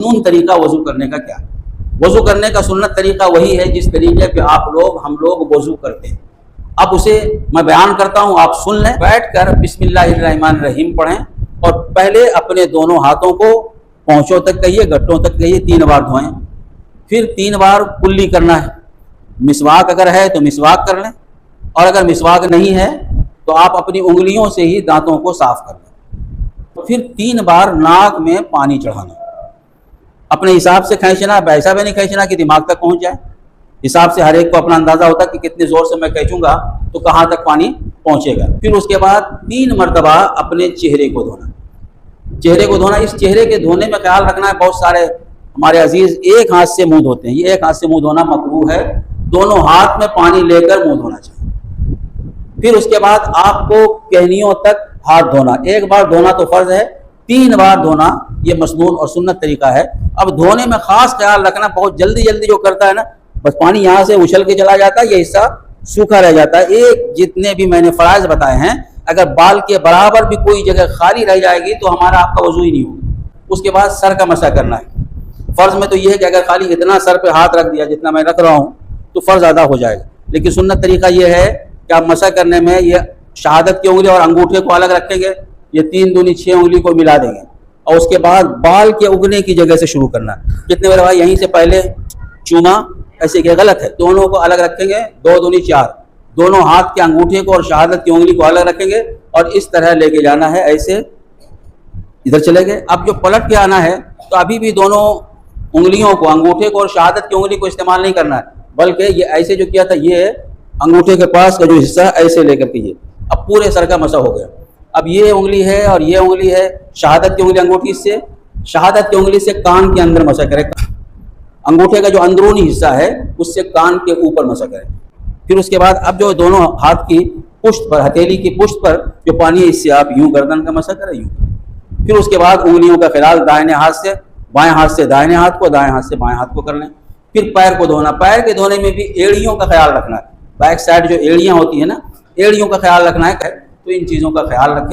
सुन्नत तरीका वजू करने का क्या? वजू करने का सुन्नत तरीका वही है जिस तरीके पे हम लोग वजू करते हैं। अब उसे मैं बयान करता हूँ, आप सुन लें। बैठकर बिस्मिल्लाहिर्रहमानिर्रहीम पढ़ें और पहले अपने दोनों हाथों को पहुँचों तक कहिए, गट्टों तक कहिए, 3 बार धोएं। फिर 3 बार कुल्ली करना है। मिसवाक अगर है तो मिसवाक कर लें, और अगर मिसवाक नहीं है तो आप अपनी उंगलियों से ही दांतों को साफ कर लें। फिर 3 बार नाक में पानी चढ़ाना, अपने हिसाब से खींचना, ऐसा भी नहीं खींचना कि दिमाग तक पहुंच जाए। हिसाब से हर एक को अपना अंदाजा होता है कि कितने जोर से मैं खींचूंगा तो कहाँ तक पानी पहुंचेगा। फिर उसके बाद 3 मरतबा अपने चेहरे को धोना। चेहरे को धोना, इस चेहरे के धोने में ख्याल रखना है, बहुत सारे हमारे अजीज एक हाथ से मुंह धोते हैं। ये एक हाथ से मुंह धोना मकरूह है, दोनों हाथ में पानी लेकर मुंह धोना चाहिए। फिर उसके बाद आपको कहनियों तक हाथ धोना। 1 बार धोना तो फर्ज है, 3 बार धोना ये मसनून और सुन्नत तरीका है। अब धोने में खास ख्याल रखना, बहुत जल्दी जल्दी जो करता है ना, बस पानी यहाँ से उछल के चला जाता है, ये हिस्सा सूखा रह जाता है। एक जितने भी मैंने फराइज बताए हैं, अगर बाल के बराबर भी कोई जगह खाली रह जाएगी तो हमारा आपका वजू ही नहीं होगा। उसके बाद सर का मसा करना है। फ़र्ज़ में तो ये है कि अगर खाली इतना सर पे हाथ रख दिया जितना मैं रख रहा हूँ तो फ़र्ज़ अदा हो जाएगा। लेकिन सुन्नत तरीका ये है कि आप मसा करने में ये शहादत की उंगली और अंगूठे को अलग रखेंगे, ये 3 दूनी 6 उंगली को मिला देंगे, और उसके बाद बाल के उगने की जगह से शुरू करना है। कितने मेरे भाई यहीं से पहले चूमा, ऐसे क्या गलत है, दोनों को अलग रखेंगे, 2 दूनी 4, दोनों हाथ के अंगूठे को और शहादत की उंगली को अलग रखेंगे और इस तरह लेके जाना है। ऐसे इधर चले गए। अब जो पलट के आना है तो अभी भी दोनों उंगलियों को, अंगूठे को और शहादत की उंगली को इस्तेमाल नहीं करना है, बल्कि ये ऐसे जो किया था, ये अंगूठे के पास का जो हिस्सा ऐसे लेकर के ये अब पूरे सर का मसा हो गया। अब ये उंगली है और ये उंगली है, शहादत की उंगली अंगूठी से, शहादत की उंगली से कान के अंदर मसा करें, अंगूठे का जो अंदरूनी हिस्सा है उससे कान के ऊपर मसा करें। फिर उसके बाद अब जो दोनों हाथ की पुष्ट पर, हथेली की पुष्ट पर जो पानी है, इससे आप यूं गर्दन का मसा करें, यूं। फिर उसके बाद उंगलियों का खिलाल दाहिने हाथ से बाएं हाथ से दाहिने हाथ को, दाएं हाथ से बाएं हाथ को कर लें। फिर पैर को धोना। पैर के धोने में भी एड़ियों का ख्याल रखना है। बैक साइड जो एड़ियाँ होती है ना, एड़ियों का ख्याल रखना है, तो इन चीज़ों का ख्याल रखें।